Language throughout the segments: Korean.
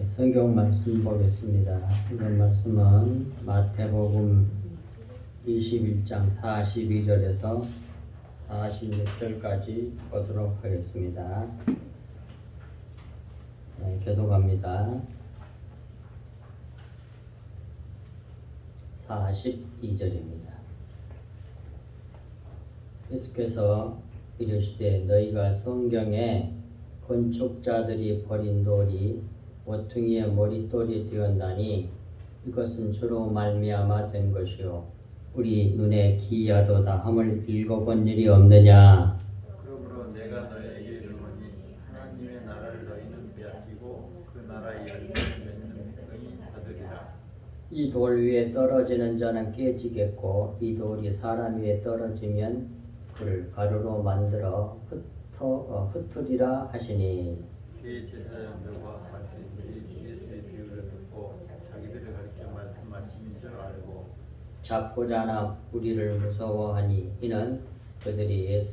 성경 말씀 보겠습니다. 성경 말씀은 마태복음 21장 42절에서 46절까지 보도록 하겠습니다. 교독합니다. 42절입니다. 예수께서 이르시되 너희가 성경에 건축자들이 버린 돌이 모퉁이의 머릿돌이 되었나니 이것은 주로 말미암아 된 것이요 우리 눈에 기이하도다 함을 읽어본 일이 없느냐. 그러므로 내가 너희에게 이르노니 하나님의 나라를 너희는 빼앗기고 그 나라의 열매를 맺는 것이 받으리라. 이 돌 위에 떨어지는 자는 깨지겠고 이 돌이 사람 위에 떨어지면 그를 가루로 만들어 흩으리라 하시니. 대제사장들과 바리새인들이 예수의 비유를 듣고 자기들을 가리켜 말씀하신 줄 알고 잡고자 하나 우리를 무서워하니 이는 그들이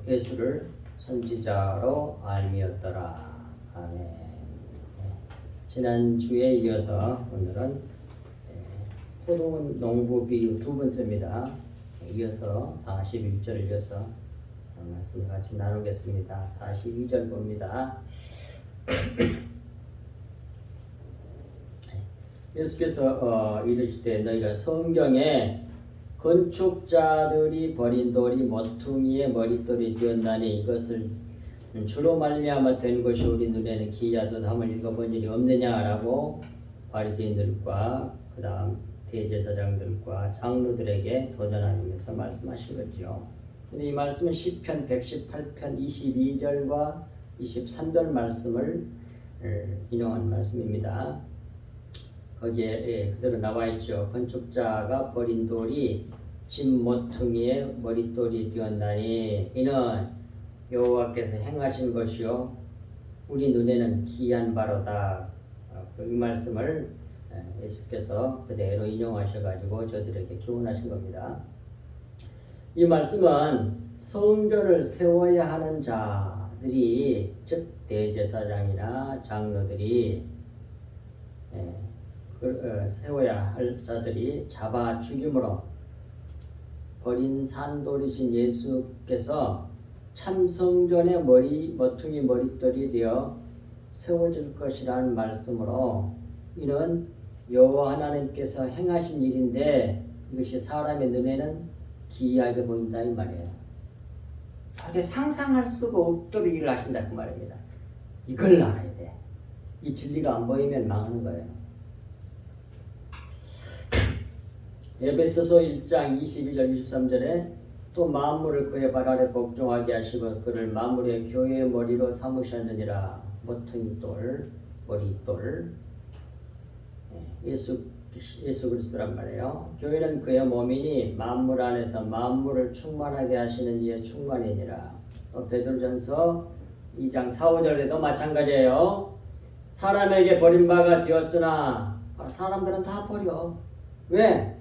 예수를 선지자로 알미었더라. 아멘. 지난주에 이어서 오늘은 포도 농부 비유 두 번째입니다. 이어서 41절 이어서 말씀을 같이 나누겠습니다. 42절 봅니다. 예수께서 이르시되 너희가 성경에 건축자들이 버린 돌이 모퉁이의 머릿돌이 되었나니 이것을 주로 말미암아 된 것이 우리 눈에는 기이하도다 함을 읽어본 일이 없느냐라고 바리새인들과 그 다음 대제사장들과 장로들에게 도전하면서 말씀하신 거죠. 근데 이 말씀은 시편 118편 22절과 23절 말씀을 인용한 말씀입니다. 거기에 그대로 나와 있죠. 건축자가 버린 돌이 집 모퉁이의 머릿돌이 되었나니 이는 여호와께서 행하신 것이요 우리 눈에는 기이한 바로다. 이 말씀을 예수께서 그대로 인용하셔가지고 저들에게 교훈하신 겁니다. 이 말씀은 성전을 세워야 하는 자들이 즉 대제사장이나 장로들이 세워야 할 자들이 잡아 죽임으로 버린 산돌이신 예수께서 참 성전의 모퉁이 머릿돌이 되어 세워질 것이라는 말씀으로 이는 여호와 하나님께서 행하신 일인데 이것이 사람의 눈에는 기이하게 보인다 이 말이에요. 도대체 상상할 수가 없도록 일을 하신다 그 말입니다. 이걸 알아야 돼. 이 진리가 안 보이면 망하는 거예요. 에베소서 1장 22절 23절에 또 만물을 그의 발 아래 복종하게 하시고 그를 만물의 교회의 머리로 삼으셨느니라. 모퉁이돌, 머릿돌, 예수 그리스도란 말이에요. 교회는 그의 몸이니 만물 안에서 만물을 충만하게 하시는 이의 충만이니라. 또 베드로전서 2장 4, 5절에도 마찬가지예요. 사람에게 버림바가 되었으나 사람들은 다 버려. 왜?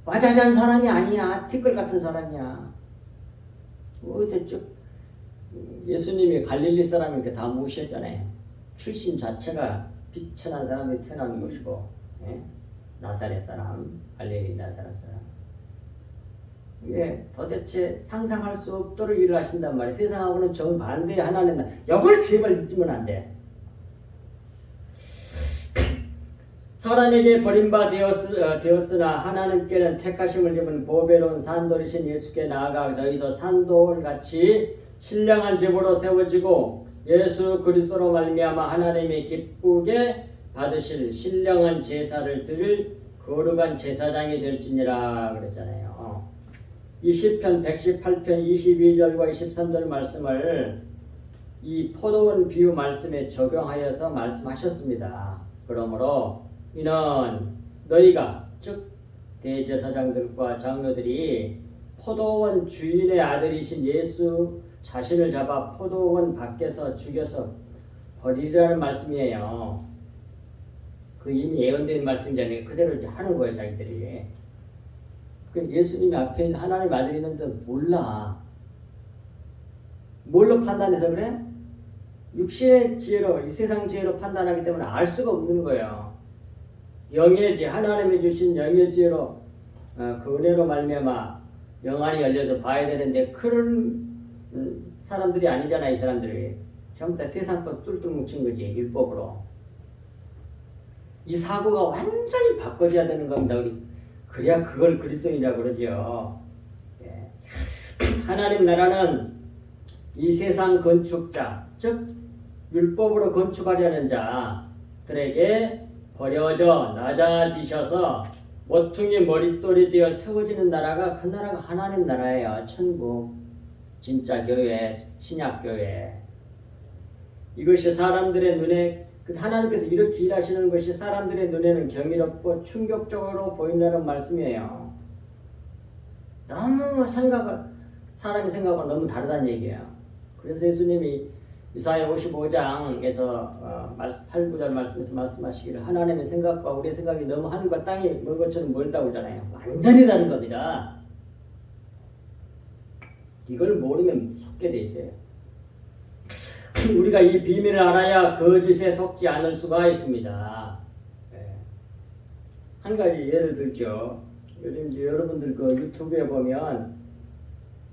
와자잔 사람이 아니야. 티끌 같은 사람이야. 어디서 쭉 예수님이 갈릴리 사람이니까 다 무시했잖아요. 출신 자체가 비천한 사람이 태어나는 것이고 나사렛 사람, 갈릴리 나사렛 사람. 이게 도대체 상상할 수 없도록 일을 하신단 말이에요. 세상하고는 정반대의 하나님. 이걸 제발 잊으면 안 돼. 사람에게 버림바 되었으나 하나님께는 택하심을 입은 보배로운 산돌이신 예수께 나아가 너희도 산돌같이 신령한 집으로 세워지고 예수 그리스도로 말미암아 하나님이 기쁘게 받으실 신령한 제사를 드릴 거룩한 제사장이 될지니라 그랬잖아요. 이 시편 118편 22절과 23절 말씀을 이 포도원 비유 말씀에 적용하여서 말씀하셨습니다. 그러므로 이는 너희가 즉 대제사장들과 장로들이 포도원 주인의 아들이신 예수 자신을 잡아 포도원 밖에서 죽여서 버리라는 말씀이에요. 그 이미 예언된 말씀이잖아요. 그대로 이제 하는 거예요, 자기들이. 그 예수님이 앞에 하나님 아들이 있는데 몰라. 뭘로 판단해서 그래? 육신의 지혜로 이 세상 지혜로 판단하기 때문에 알 수가 없는 거예요. 영의 지혜, 하나님이 주신 영의 지혜로 그 은혜로 말미암아 영안이 열려서 봐야 되는데 그런 사람들이 아니잖아. 이 사람들이 전부 다 세상 것을 뚫뚫 뭉친 거지. 율법으로. 이 사고가 완전히 바꿔줘야 되는 겁니다. 우리 그래야 그걸 그리스도인이라고 그러죠. 예. 하나님 나라는 이 세상 건축자, 즉 율법으로 건축하려는 자들에게 버려져 낮아지셔서 모퉁이 머릿돌이 되어 세워지는 나라가 그 나라가 하나님 나라예요. 천국, 진짜 교회, 신약 교회. 이것이 사람들의 눈에 하나님께서 이렇게 일하시는 것이 사람들의 눈에는 경이롭고 충격적으로 보인다는 말씀이에요. 너무 사람의 생각과 너무 다르다는 얘기예요. 그래서 예수님이 이사야 55장에서 8, 9절 말씀에서 말씀하시기를 하나님의 생각과 우리의 생각이 너무 하늘과 땅이 먼 것처럼 멀다고 하잖아요. 완전히 다른 겁니다. 이걸 모르면 속게 돼 있어요. 우리가 이 비밀을 알아야 거짓에 속지 않을 수가 있습니다. 한 가지 예를 들죠. 요즘 이제 여러분들 그 유튜브에 보면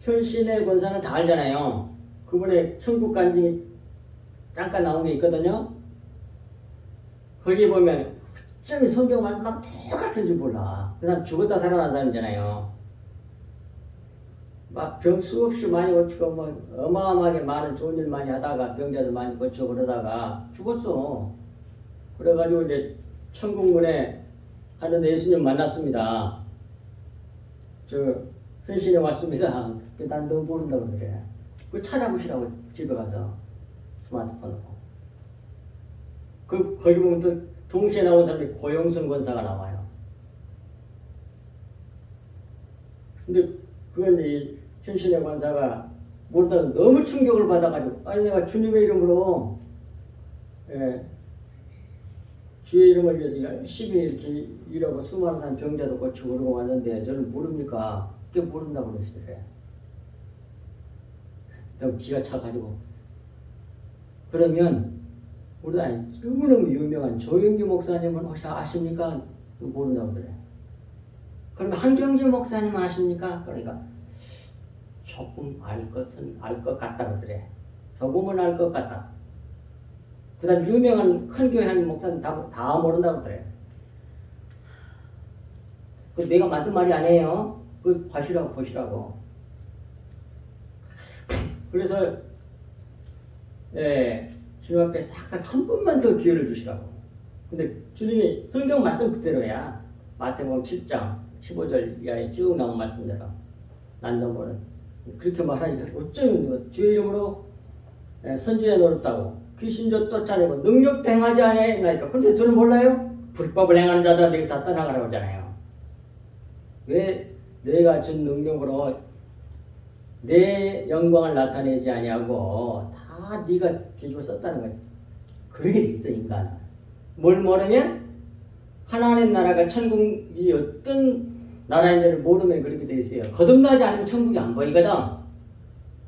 현신의 권사는 다 알잖아요. 그분의 천국 간증이 잠깐 나온 게 있거든요. 거기 보면 어쩜 성경 말씀하고 똑같은지 몰라. 그 사람 죽었다 살아난 사람이잖아요. 막 병 수없이 많이 고치고 뭐 어마어마하게 많은 좋은 일 많이 하다가 병자들 많이 고치고 그러다가 죽었어. 그래가지고 이제 천국문에 하는데 예수님 만났습니다. 저 현신에 왔습니다. 난 너 모른다고 그래. 그거 찾아보시라고 집에 가서 스마트폰으로. 거기 보면 또 동시에 나온 사람이 고영순 권사가 나와요. 근데 그건 이제 현신의 권사가 모르다가 너무 충격을 받아가지고 아니 내가 주님의 이름으로 주의 이름을 위해서 열심히 이렇게 일하고 수많은 사람 병자도 고치고 그러고 왔는데 저는 모릅니까? 그게 모른다고 그러시더래. 너무 기가 차가지고 그러면 우리 너무너무 유명한 조영기 목사님은 혹시 아십니까? 모른다고 그래. 그러면 한경주 목사님 아십니까? 그러니까 조금 알 것 같다 그러더래. 조금은 알 것 같다. 그 다음 유명한 큰 교회 한 목사님 다 모른다고 그러더래. 그 내가 만든 말이 아니에요. 그 보시라고. 그래서 주님 앞에 싹싹 한 번만 더 기회를 주시라고. 근데 주님이 성경 말씀 그대로야. 마태복음 7장 15절 이하에 쭉 나온 말씀대로 난 너머는 그렇게 말하니까 어쩌면 주의 이름으로 선지에 노렸다고 귀신도 쫓아내고 능력도 행하지 않으니까. 근데 저는 몰라요? 불법을 행하는 자들한테 사탄 나가라고 하잖아요. 왜 내가 준 능력으로 내 영광을 나타내지 아니하고 다 네가 뒤집어 썼다는 거야. 그렇게 돼 있어 인간은. 뭘 모르면 하나님 나라가 천국이 어떤 나라인지를 모르면 그렇게 돼 있어요. 거듭나지 않으면 천국이 안 보이거든.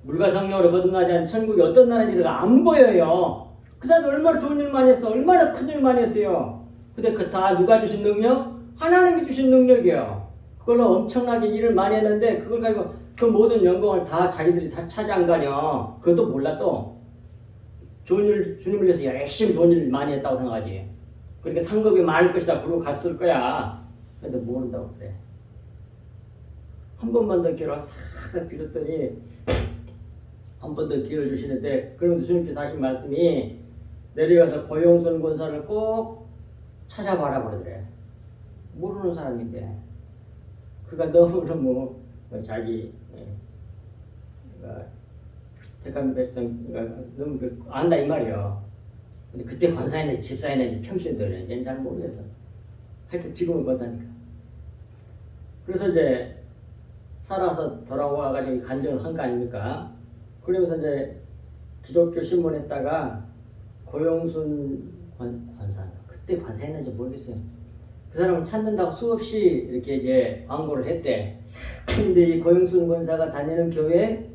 물과 성령으로 거듭나지 않으면 천국이 어떤 나라인지를 안 보여요. 그 사람이 얼마나 좋은 일 많이 했어. 얼마나 큰 일 많이 했어요. 근데 그 다 누가 주신 능력? 하나님이 주신 능력이에요. 그걸로 엄청나게 일을 많이 했는데 그걸 가지고 그 모든 영광을 다 자기들이 다 차지한 거 아니야. 그것도 몰라 또. 좋은 일, 주님을 위해서 열심히 좋은 일 많이 했다고 생각하지. 그러니까 상급이 많을 것이다. 그러고 갔을 거야. 근데 모른다고 그래. 한 번만 더 기회를 싹싹 빌었더니 한 번 더 기회를 주시는데 그러면서 주님께서 하신 말씀이 내려가서 고용순 권사를 꼭 찾아봐라 그러더래. 모르는 사람인데 그가 너무너무 자기 택한 백성 너무 안다 이 말이야. 근데 그때 권사였는지 집사였는지 평신도였는지 잘 모르겠어. 하여튼 지금은 권사니까. 그래서 이제 살아서 돌아와가지고 간증을 한 거 아닙니까? 그러면서 이제 기독교 신문에다가 고용순 권사 그때 권사했는지 모르겠어요. 그 사람을 찾는다고 수없이 이렇게 이제 광고를 했대. 근데 이 고용순 권사가 다니는 교회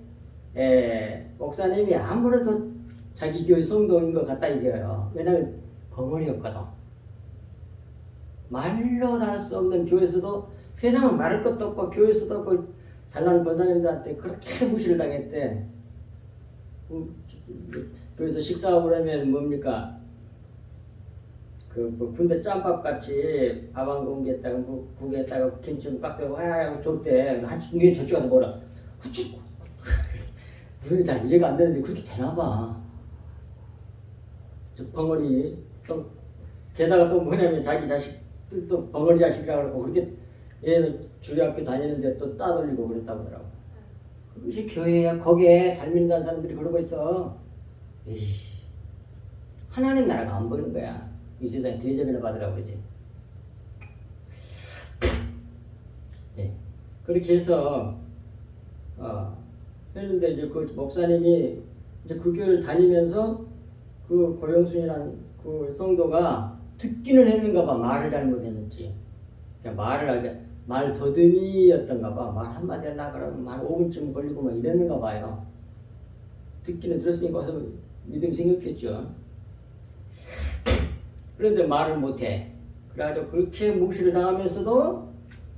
목사님이 아무래도 자기 교회 성도인 것 같다 이겨요. 왜냐면 벙어리였거든. 말로 다 할 수 없는 교회에서도 세상은 말할 것도 없고 교회에서도 없고 잘난 권사님들한테 그렇게 무시를 당했대. 교회에서 식사하고 그러면 뭡니까? 뭐 군대 짬밥 같이 밥 한 공기에다가 뭐 국에다가 김치 깍 대고 하얗게 줬대. 한중에 저쪽 가서 뭐라? 무슨 잘 이해가 안 되는데 그렇게 되나 봐. 저 벙어리 또 게다가 또 뭐냐면 자기 자식들 또 벙어리 자식이라고 그러고 그렇게 얘는 주일학교 다니는데 또 따돌리고 그랬다고 하더라고. 그것이 교회야. 거기에 잘 믿는 사람들이 그러고 있어. 에이, 하나님 나라가 안 보이는 거야. 이 세상에 대접이나 받으라고 그러지. 예. 그렇게 해서 했는데 이제 그 목사님이 이제 그 교회를 다니면서 그 고영순이라는 그 성도가 듣기는 했는가 봐. 말을 잘못했는지. 그러니까 말 더듬이였던가 봐. 말 한마디 하려고 그러면 한 5분쯤 걸리고 막 이랬는가 봐요. 듣기는 들었으니까 와서 믿음이 생겼겠죠. 그런데 말을 못해. 그래가지고 그렇게 무시를 당하면서도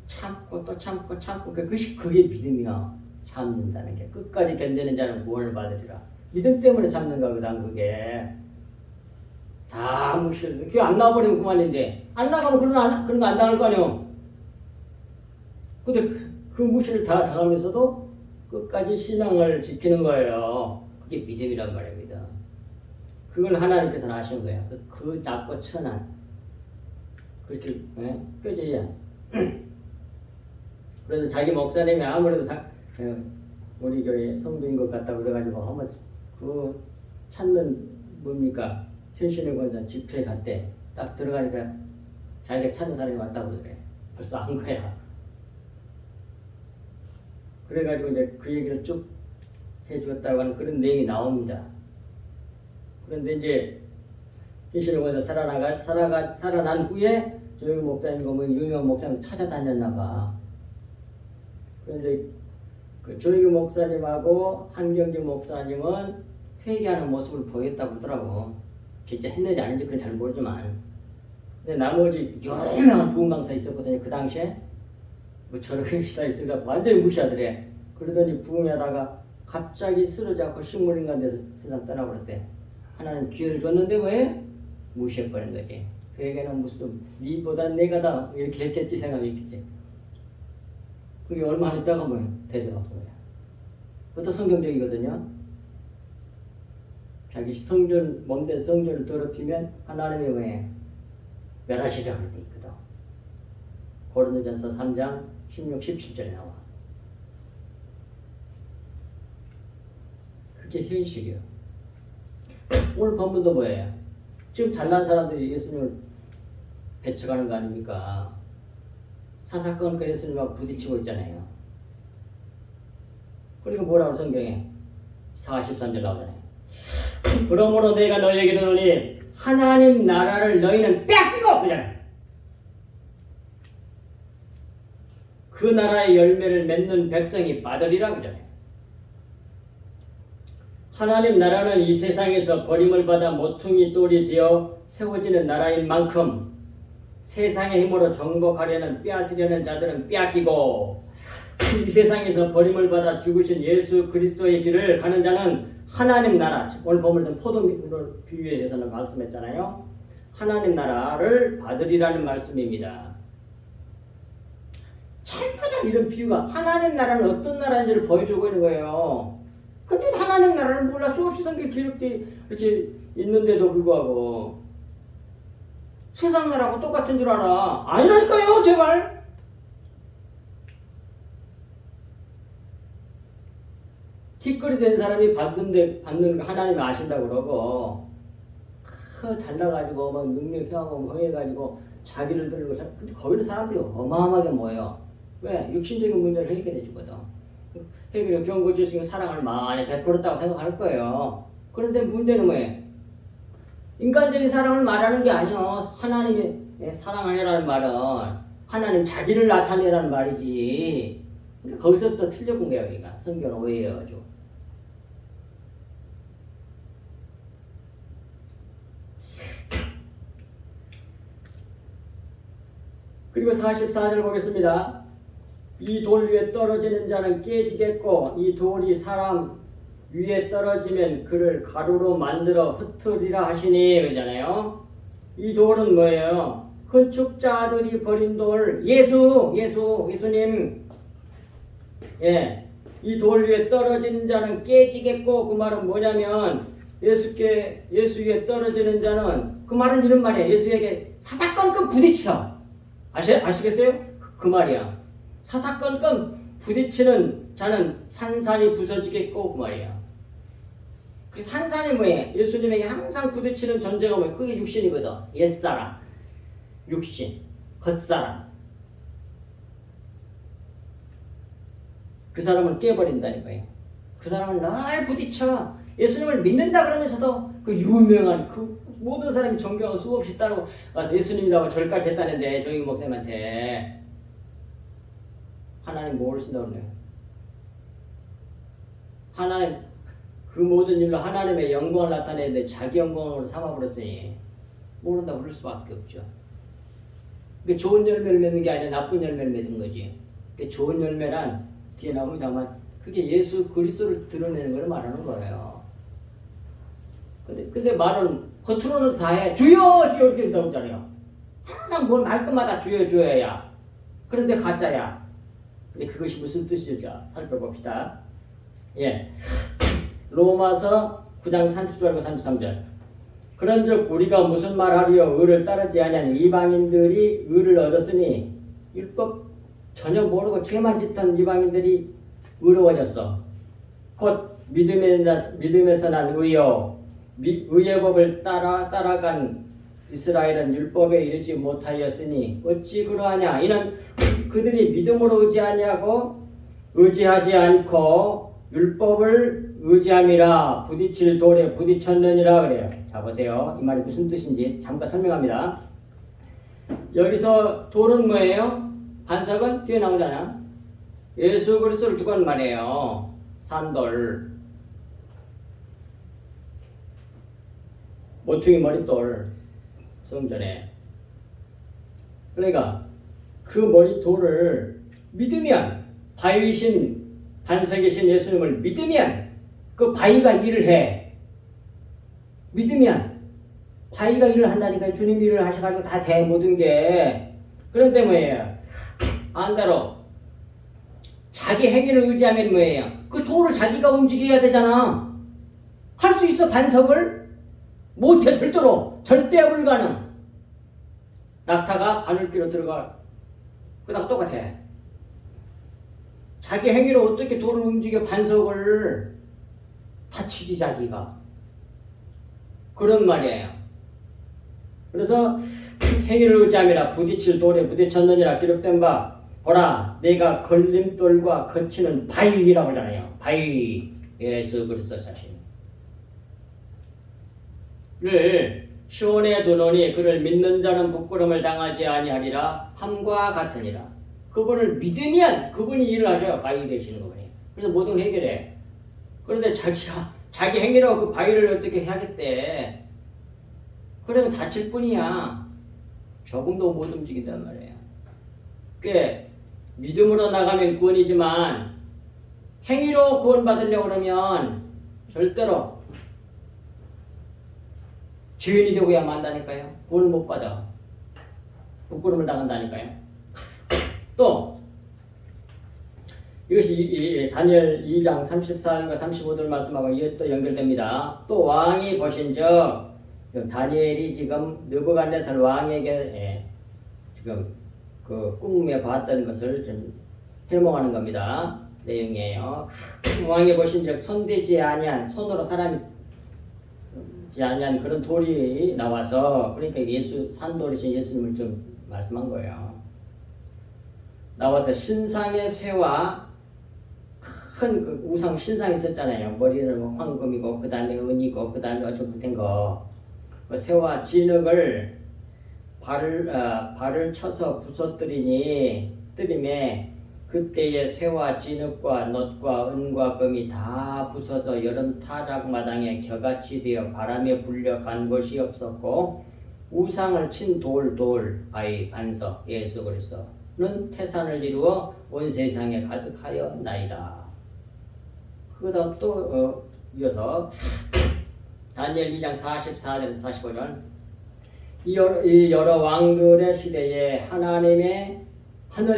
참고 또 참고 그게 믿음이야. 참는다는 게. 끝까지 견디는 자는 구원을 받으리라. 믿음 때문에 참는 거거든 그게. 다 무시를. 그게 안 나와버리면 그만인데. 안 나가면 그런 거 안 당할 거 아니오. 근데 그 무시를 다 당하면서도 끝까지 신앙을 지키는 거예요. 그게 믿음이란 말입니다. 그걸 하나님께서는 아시는 거예요. 그 낮고 천한 그렇게 껴져야. 그래서 자기 목사님이 아무래도 우리 교회 성도인 것 같다 그래가지고 한번 그 찾는 뭡니까 현신의 권사 집회에 갔대. 딱 들어가니까 자기가 찾는 사람이 왔다고 그래. 벌써 안 거야. 그래가지고 이제 그 얘기를 쭉 해주었다고 하는 그런 내용이 나옵니다. 그런데 이제 현신의 권사 살아난 후에 조영희 목사님과 뭐 유명한 목사님 찾아다녔나 봐. 그런데 그 조영희 목사님하고 한경진 목사님은 회개하는 모습을 보였다고 그러더라고. 진짜 했는지 아닌지 그건 잘 모르지만. 근데 나머지 유명한 부흥 강사 있었거든요. 그 당시에 뭐 저렇게 시다 있으니까 완전히 무시하더래. 그러더니 부흥하다가 갑자기 쓰러져갖고 식물인간 돼서 세상 떠나버렸대. 하나님 기회를 줬는데 왜 무시해버린 거지. 회개는 무슨 니보다 내가 다 이렇게 했겠지 생각했겠지. 그게 얼마 안 있다가 뭐 데려간 거야. 그것도 성경적이거든요. 자기 성전 몸된 성전을 더럽히면 하나님이 왜 멸하시라고 돼 있거든. 고린도전서 3장 16, 17절에 나와. 그게 현실이요. 오늘 본문도 뭐예요? 지금 잘난 사람들이 예수님을 배척하는 거 아닙니까? 사사건건 예수님하고 부딪히고 있잖아요. 그리고 뭐라고 성경에 43절 나오잖아요. 그러므로 내가 너희에게 이르노니 하나님 나라를 너희는 뺏기고 그잖아요. 그 나라의 열매를 맺는 백성이 받으리라 그잖아요. 하나님 나라는 이 세상에서 버림을 받아 모퉁이 돌이 되어 세워지는 나라인 만큼 세상의 힘으로 정복하려는 빼앗으려는 자들은 빼앗기고 이 세상에서 버림을 받아 죽으신 예수 그리스도의 길을 가는 자는 하나님 나라, 오늘 보면서 포도를 비유해서는 말씀했잖아요. 하나님 나라를 받으리라는 말씀입니다. 잘못한 이런 비유가 하나님 나라는 어떤 나라인지를 보여주고 있는 거예요. 근데 하나님 나라를 몰라 수없이 성경에 기록되어 이렇게 있는데도 불구하고 세상 나라하고 똑같은 줄 알아. 아니라니까요, 제발. 뒷거리 된 사람이 받는 거 하나님이 아신다고 그러고 잘나가지고 막 능력하고 뭐 해가지고 자기를 들고 근데 거기는 사람들이 어마어마하게 모여요. 왜? 육신적인 문제를 해결해 주거든. 해결해 경고 주시고 사랑을 많이 베풀었다고 생각할 거예요. 그런데 문제는 뭐예요? 인간적인 사랑을 말하는 게 아니요. 하나님의 사랑하라는 말은 하나님 자기를 나타내라는 말이지. 그러니까 거기서부터 틀려본 거예요. 여기가 성경은 오해해가지고. 그리고 44절 보겠습니다. 이 돌 위에 떨어지는 자는 깨지겠고 이 돌이 사람 위에 떨어지면 그를 가루로 만들어 흩으리라 하시니 그러잖아요. 이 돌은 뭐예요? 건축자들이 버린 돌, 예수님. 예, 이 돌 위에 떨어지는 자는 깨지겠고 그 말은 뭐냐면 예수 위에 떨어지는 자는 그 말은 이런 말이에요. 예수에게 사사건건 부딪혀. 아시겠어요? 그 말이야. 사사건건 부딪히는 자는 산산이 부서지겠고 그 말이야. 그 산산이 뭐예요? 예수님에게 항상 부딪히는 존재가 뭐예요? 그게 육신이거든. 옛사람, 육신, 겉사람. 그 사람을 깨버린다니까요. 그 사람은 늘 부딪혀. 예수님을 믿는다 그러면서도 그 유명한 그 모든 사람이 존경하고 수없이 따르고 가서 예수님이라고 절까지 했다는데 정익 목사님한테 하나님 모르신다고 그래요. 하나님 그 모든 일로 하나님의 영광을 나타내는데 자기 영광으로 삼아버렸으니 모른다고 그럴 수밖에 없죠. 그게 좋은 열매를 맺는 게 아니라 나쁜 열매를 맺은 거지. 그게 좋은 열매란 뒤에 나옵니다만 그게 예수 그리스도를 드러내는 걸 말하는 거예요. 근데 말은 겉으로는 다 해. 주여 주여 이렇게 된다고 하잖아요. 항상 뭘 말끝마다 주여 주여야. 그런데 가짜야. 근데 그것이 무슨 뜻일지 살펴봅시다. 예. 로마서 9장 30절과 33절. 그런즉 우리가 무슨 말하리요? 의를 따르지 아니하는 이방인들이 의를 얻었으니 율법 전혀 모르고 죄만 짓던 이방인들이 의로워졌어. 곧 믿음에서 난 의요. 의의 법을 따라간 이스라엘은 율법에 이르지 못하였으니 어찌 그러하냐? 이는 그들이 믿음으로 의지하지 않고 율법을 의지함이라 부딪힐 돌에 부딪혔느니라 그래요. 자 보세요. 이 말이 무슨 뜻인지 잠깐 설명합니다. 여기서 돌은 뭐예요? 반석은 뒤에 나오잖아. 예수 그리스도를 두고 하는 말이에요. 산돌, 모퉁이 머릿돌, 성전에. 그러니까 그 머릿돌을 믿으면 바위신 반석이신 예수님을 믿으면 그 바위가 일을 해. 믿으면 바위가 일을 한다니까. 주님 일을 하셔가지고 다 돼 모든 게. 그런데 뭐예요? 반대로 자기 행위를 의지하면 뭐예요? 그 돌을 자기가 움직여야 되잖아. 할 수 있어 반석을? 못해. 절대로. 절대 불가능. 낙타가 바늘귀로 들어가. 그다음 똑같아. 자기 행위로 어떻게 돌을 움직여 반석을 다치지 자기가. 그런 말이에요. 그래서 행위를 의지함이라 부딪힐 돌에 부딪혔느니라 기록된 바 보라 내가 걸림돌과 거치는 바위라고 하잖아요. 바위. 예수 그리스도 자신을 시온에 두노니 그를 믿는 자는 부끄러움을 당하지 아니하리라 함과 같으니라. 그분을 믿으면 그분이 일을 하셔요. 바위 되시는 거예요. 그래서 모든 걸 해결해. 그런데 자기 행위로 그 바위를 어떻게 해야겠대. 그러면 다칠 뿐이야. 조금도 못 움직인단 말이에요. 그 믿음으로 나가면 구원이지만 행위로 구원받으려고 그러면 절대로 죄인이 되고야만 한다니까요. 구원을 못 받아. 부끄러움을 당한다니까요. 또 이것이 이 다니엘 2장 34절과 35절 말씀하고 이에 또 연결됩니다. 또 왕이 보신즉 다니엘이 지금 느부갓네살 왕에게 지금 그 꿈에 봤던 것을 좀 해몽하는 겁니다. 내용이에요. 왕이 보신즉 손대지 아니한 손으로 사람이 아니한 그런 돌이 나와서 그러니까 산돌이신 예수님을 좀 말씀한 거예요. 나와서 신상의 쇠와 큰 그 우상 신상이 있었잖아요. 머리는 황금이고 그 다음에 은이고 그 다음에 어쩌고 된 거. 그 쇠와 진흙을 발을 쳐서 부서뜨리매 그때의 쇠와 진흙과 놋과 은과 금이 다 부서져 여름 타작마당에 겨같이 되어 바람에 불려 간 곳이 없었고 우상을 친 돌 바위 반석 예수 그리스도는 태산을 이루어 온 세상에 가득하였나이다. 그다음 또 이어서 다니엘 2장 44절에서 45절 이 여러 왕들의 시대에 하늘의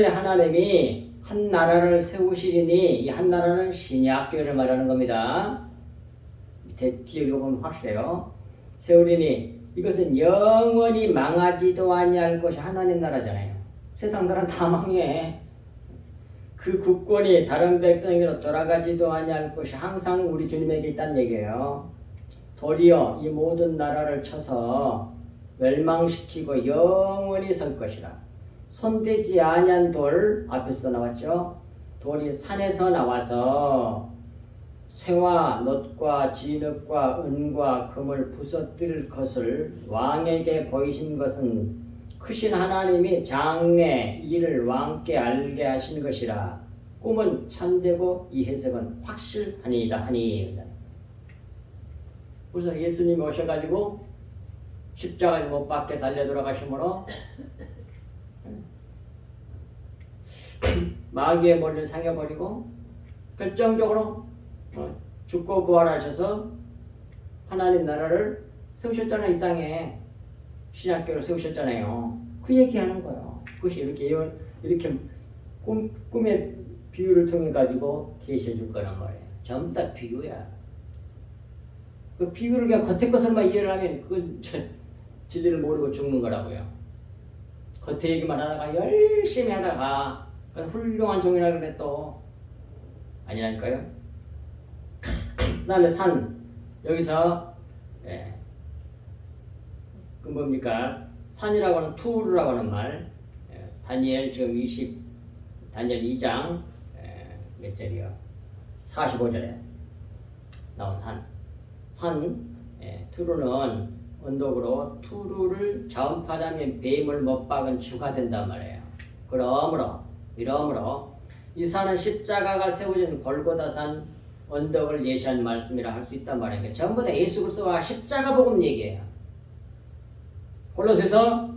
하나님이 한 나라를 세우시리니 이 한 나라는 신약교회를 말하는 겁니다. 뒤에 읽어보면 확실해요. 세우리니 이것은 영원히 망하지도 아니할 것이 하나님 나라잖아요. 세상 나라는 다 망해. 그 국권이 다른 백성에게로 돌아가지도 아니할 것이 항상 우리 주님에게 있다는 얘기예요. 도리어 이 모든 나라를 쳐서 멸망시키고 영원히 설 것이라. 손대지 아니한 돌 앞에서도 나왔죠. 돌이 산에서 나와서 쇠와 놋과 진흙과 은과 금을 부서뜨릴 것을 왕에게 보이신 것은 크신 하나님이 장래 이를 왕께 알게 하신 것이라. 꿈은 참되고 이 해석은 확실하니이다 하니. 그래서 예수님이 오셔가지고 십자가에 못 박게 달려 돌아가심으로 마귀의 머리를 상여버리고 결정적으로 죽고 부활하셔서 하나님 나라를 세우셨잖아요. 이 땅에 신약교를 세우셨잖아요. 그 얘기하는 거예요. 그것이 이렇게 꿈의 비유를 통해 가지고 계시해 줄 거란 말이에요. 전부 다 비유야. 그 비유를 그냥 겉에 것을만 이해를 하면 그건 진리를 모르고 죽는 거라고요. 겉에 얘기만 하다가 열심히 하다가 훌륭한 종이라 그래 또 아니라니까요. 그 다음에 산 여기서 그 뭡니까 산이라고 하는 투르라고 하는 말 다니엘 지금 다니엘 2장 몇 절이요? 45절에 나온 산 투르는 언덕으로 투르를 자원파자면 뱀을 못 박은 주가 된단 말이에요. 그러므로 이 산은 십자가가 세워진 골고다산 언덕을 예시한 말씀이라 할 수 있단 말이에요. 전부 다 예수 그리스도와 십자가 복음 얘기예요. 골로새서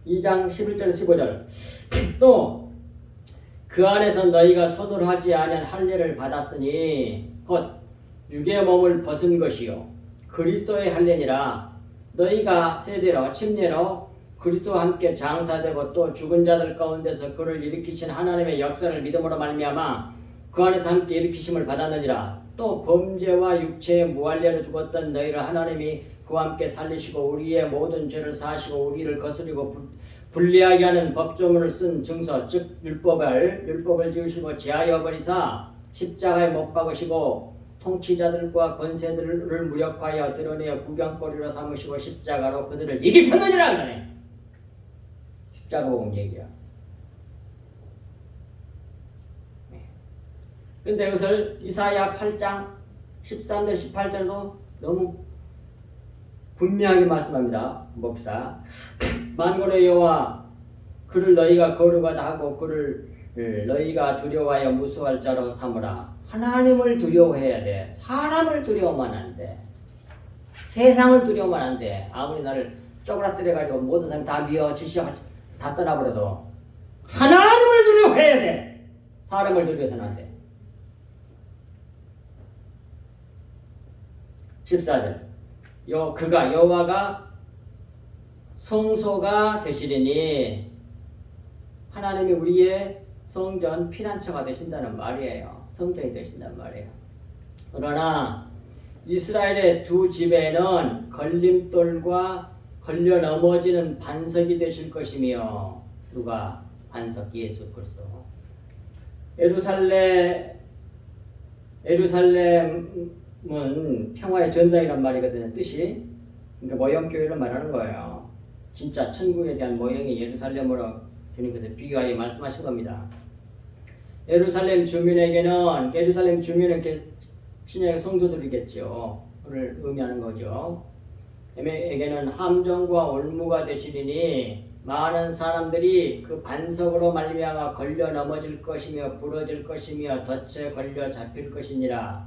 2장 11절 15절 또 그 안에서 너희가 손으로 하지 아니한 할례를 받았으니 곧 육의 몸을 벗은 것이요 그리스도의 할례니라. 너희가 세례로 침례로 그리스도와 함께 장사되고 또 죽은 자들 가운데서 그를 일으키신 하나님의 역사를 믿음으로 말미암아 그 안에서 함께 일으키심을 받았느니라. 또 범죄와 육체의 무할례로 죽었던 너희를 하나님이 그와 함께 살리시고 우리의 모든 죄를 사하시고 우리를 거스리고 불리하게 하는 법조문을 쓴 증서 즉 율법을 지으시고 제하여 버리사 십자가에 못 박으시고 통치자들과 권세들을 무력화하여 드러내어 구경거리로 삼으시고 십자가로 그들을 이기셨느니라. 그러네. 십자가 복음 얘기야. 근데 이것을 이사야 8장 13절 18절도 너무 분명하게 말씀합니다. 봅시다. 만군의 여호와 그를 너희가 거룩하다 하고 그를 너희가 두려워하여 무수할 자로 삼으라. 하나님을 두려워해야 돼. 사람을 두려워하면 안 돼. 세상을 두려워하면 안 돼. 아무리 나를 쪼그라뜨려가지고 모든 사람 다 미워 지시어 다 떠나버려도 하나님을 두려워해야 돼. 사람을 두려워해서는 안 돼. 14절 그가 여호와가 성소가 되시리니 하나님이 우리의 성전 피난처가 되신다는 말이에요. 성전이 되신다는 말이에요. 그러나 이스라엘의 두 집에는 걸림돌과 걸려 넘어지는 반석이 되실 것이며 누가? 반석 예수 그리스도. 예루살렘은 평화의 전당이란 말이거든요. 뜻이. 그러니까 모형교회를 말하는 거예요. 진짜 천국에 대한 모형이 예루살렘으로 주님께서 비교하여 말씀하신 겁니다. 예루살렘 주민은 신약의 성도들이겠죠. 그를 의미하는 거죠. 에게는 함정과 올무가 되시리니 많은 사람들이 그 반석으로 말미암아 걸려 넘어질 것이며 부러질 것이며 덫에 걸려 잡힐 것이니라.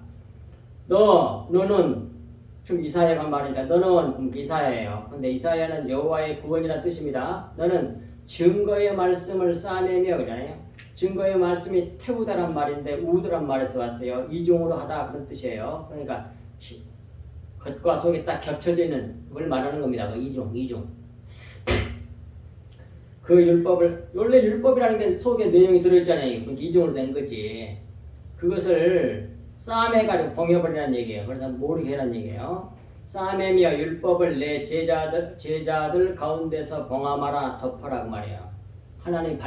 너는 지금 이사야가 말하니까 너는 이사야예요. 근데 이사야는 여호와의 구원이라는 뜻입니다. 너는 증거의 말씀을 싸매며 그러잖아요. 증거의 말씀이 태우다란 말인데 우드란 말에서 왔어요. 이종으로 하다 그런 뜻이에요. 그러니까 겉과 속이 딱 겹쳐져 있는 걸 말하는 겁니다. 그 이종. 그 율법을 원래 율법이라는 게 속에 내용이 들어있잖아요. 그러니까 이종으로 된 거지. 그것을 싸매가지고 봉해버리라는 얘기예요. 그래서 모르게 해라는 얘기예요. 싸매며 율법을 내 제자들 가운데서 봉함하라 덮어라 그 말이에요. 하나님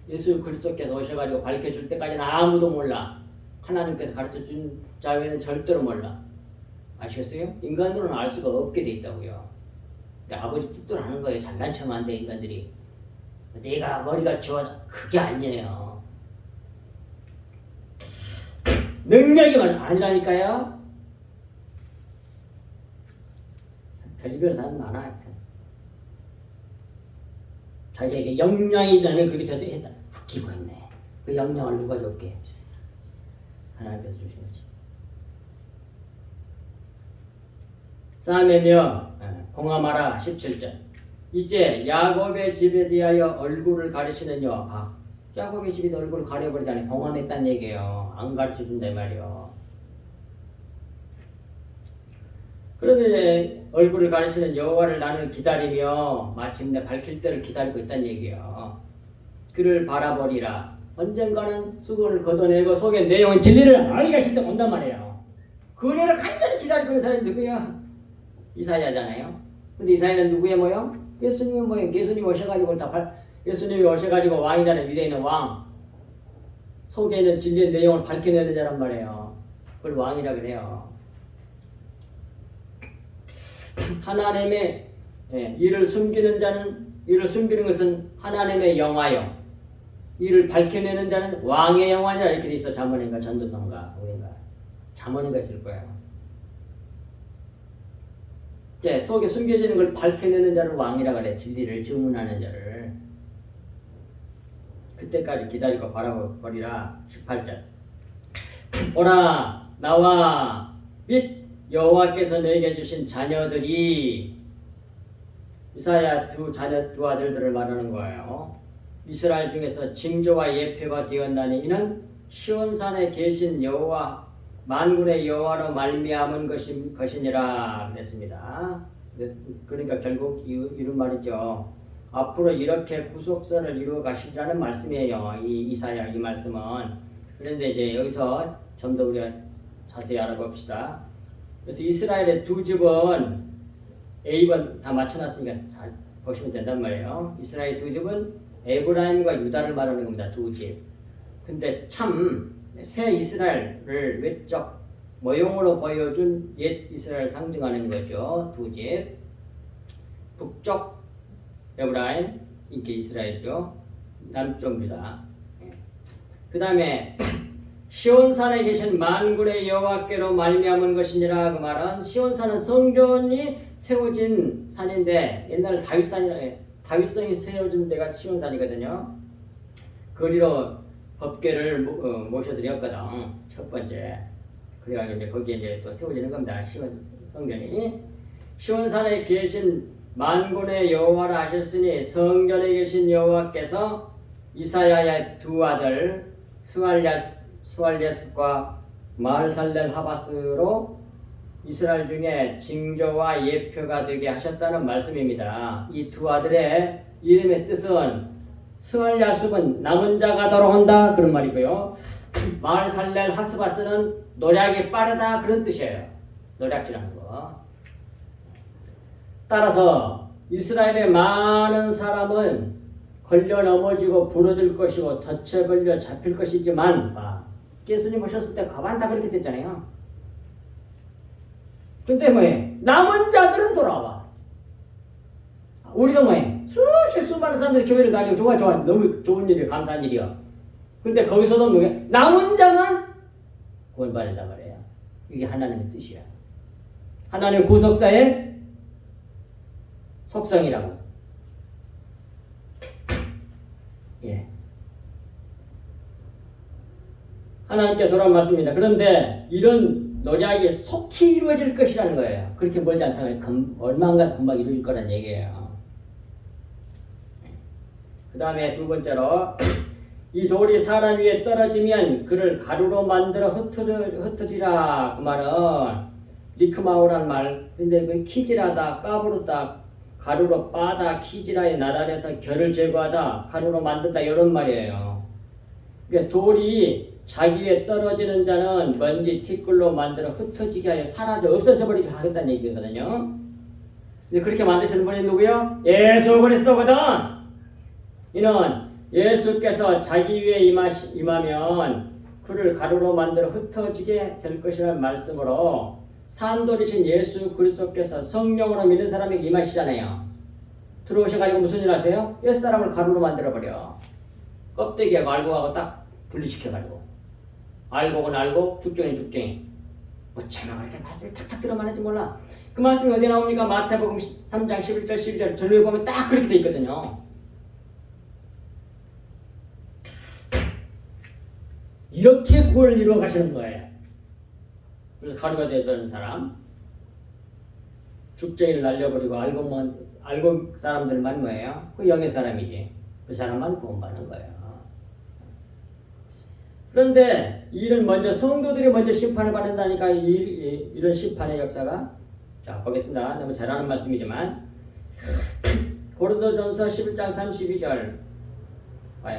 예수 그리스도께서 오셔가지고 밝혀줄 때까지는 아무도 몰라. 하나님께서 가르쳐준 자외에는 절대로 몰라. 아시겠어요? 인간들은 알 수가 없게 돼 있다고요. 그러니까 아버지 뜻대로 하는 거예요. 잘난 척하면 안 돼 인간들이. 내가 머리가 좋아서 그게 아니에요. 능력이 아니라니까요. 별별 사람 많아. 자기에게 영향이 있다는 그렇게 돼서 했다. 웃기고 있네. 그 영향을 누가 줬게? 하나님께서 주신 거지. 싸매며 봉함하라 17절. 이제 야곱의 집에 대하여 얼굴을 가리시는 여호와. 야곱의 집에 얼굴을 가려버리자니 봉함했다는 얘기예요. 안 가르쳐준다 말이요. 그런데 얼굴을 가리시는 여호와를 나는 기다리며 마침내 밝힐 때를 기다리고 있다는 얘기예요. 그를 바라보리라. 언젠가는 수건을 걷어내고 속의 내용은 진리를 알게 하실 때 온단 말이에요. 그 은혜를 간절히 기다리고 있는 사람이 누구야? 이사야잖아요. 근데 이사야는 누구의 모형? 예수님의 모형. 예수님이 오셔가지고 예수님이 오셔가지고 왕이라는 위대한 왕. 속에 있는 진리의 내용을 밝혀내는 자란 말이에요. 그걸 왕이라 그래요. 하나님의 이를 숨기는 것은 하나님의 영화요. 이를 밝혀내는 자는 왕의 영화니라 이렇게 돼 있어. 잠언인가 전도서인가 우리가 잠언인가 있을 거예요. 이제 속에 숨겨지는 걸 밝혀내는 자를 왕이라 그래. 진리를 증문하는 자를. 그때까지 기다리고 바라보리라. 18절. 오라 나와 및 여호와께서 너에게 주신 자녀들이 이사야 두 아들들을 말하는 거예요. 이스라엘 중에서 징조와 예표가 되었나니 이는 시온산에 계신 여호와 만군의 여호와로 말미암은 것이니라 그랬습니다. 그러니까 결국 이런 말이죠. 앞으로 이렇게 구속선을 이루어 가시라는 말씀이에요. 이 이사야 이 말씀은. 그런데 이제 여기서 좀 더 우리가 자세히 알아봅시다. 그래서 이스라엘의 두 집은 A번 다 맞춰놨으니까 잘 보시면 된단 말이에요. 이스라엘 두 집은 에브라임과 유다를 말하는 겁니다. 두 집. 근데 참 새 이스라엘을 외적 모형으로 보여준 옛 이스라엘 상징하는 거죠. 두 집. 북쪽 에브라임 이게 이스라엘이죠. 남쪽 유다. 그 다음에 시온산에 계신 만군의 여호와께로 말미암은 것이니라. 그 말은 시온산은 성전이 세워진 산인데 옛날 다윗성이 세워진 데가 시온산이거든요. 거리로 법궤를 모셔드렸거든. 첫 번째. 그래가지고 이제 거기에 이제 또 세워지는 겁니다. 성전이. 시온산에 계신 만군의 여호와라 하셨으니 성전에 계신 여호와께서 이사야의 두 아들 스왈랴습과 마을살렐 하바스로 이스라엘 중에 징조와 예표가 되게 하셨다는 말씀입니다. 이 두 아들의 이름의 뜻은 스왈랴습은 남은 자가 돌아온다 그런 말이고요. 마을살렐 하스바스는 노략이 빠르다 그런 뜻이에요. 노략질하는 거. 따라서 이스라엘의 많은 사람은 걸려 넘어지고 부러질 것이고 덫에 걸려 잡힐 것이지만 예수님 오셨을 때 가만 다 그렇게 됐잖아요. 근데 뭐예요? 남은 자들은 돌아와. 우리도 뭐예요? 수많은 사람들이 교회를 다니고 좋아 너무 좋은 일이에요. 감사한 일이요. 근데 거기서도 뭐예요? 남은 자만 구원받는다 말이에요. 이게 하나님의 뜻이야. 하나님의 구속사의 속성이라고. 예. 하나님께서란 말씀입니다. 그런데 이런 노략이 속히 이루어질 것이라는 거예요. 그렇게 멀지 않다면 얼마 안 가서 금방 이루어질 거란 얘기예요. 그 다음에 두 번째로 이 돌이 사람 위에 떨어지면 그를 가루로 만들어 흩으리라. 그 말은 리크마오란 말. 근데 그 키지라다, 까부르다, 가루로 빠다, 키지라에 나달에서 결을 제거하다, 가루로 만든다 이런 말이에요. 그러니까 돌이 자기 위에 떨어지는 자는 먼지 티끌로 만들어 흩어지게 하여 사라져 없어져 버리게 하겠다는 얘기거든요. 근데 그렇게 만드시는 분이 누구요? 예수 그리스도거든. 이는 예수께서 자기 위에 임하면 그를 가루로 만들어 흩어지게 될 것이라는 말씀으로 산돌이신 예수 그리스도께서 성령으로 믿는 사람에게 임하시잖아요. 들어오셔가지고 무슨 일 하세요? 옛사람을 가루로 만들어버려. 껍데기에 말고하고 딱 분리시켜가지고 알고는 알고 죽정이 죽정이. 뭐 제가 그렇게 말씀을 탁탁 들어만 하지 몰라. 그 말씀이 어디 나옵니까? 마태복음 3장 11절 12절 전후에 보면 딱 그렇게 돼 있거든요. 이렇게 구원을 이루어 가시는 거예요. 그래서 가루가 되는 사람, 죽정이를 날려버리고 알고 사람들만 뭐예요? 그 영의 사람이지. 그 사람만 구원받는 거예요. 그런데 이는 먼저 성도들이 먼저 심판을 받는다니까 이런 심판의 역사가. 자, 보겠습니다. 너무 잘 아는 말씀이지만 고린도전서 11장 32절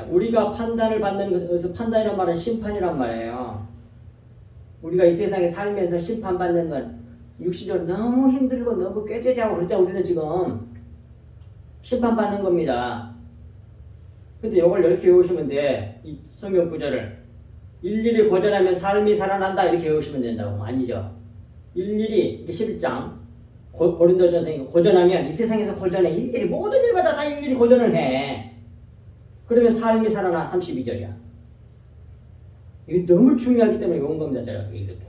우리가 판단을 받는 것은 판단이란 말은 심판이란 말이에요. 우리가 이 세상에 살면서 심판받는 건 육신적으로 너무 힘들고 너무 꾀죄죄하고 그럴 때 우리는 지금 심판받는 겁니다. 근데 이걸 이렇게 외우시면 돼. 이 성경 구절을 일일이 고전하면 삶이 살아난다 이렇게 외우시면 된다고. 아니죠. 일일이 11장 고린도전서 고전하면 이 세상에서 고전해. 일일이 모든 일마다 다 일일이 고전을 해. 그러면 삶이 살아나. 32절이야. 이게 너무 중요하기 때문에 외운 겁니다. 제가 이렇게.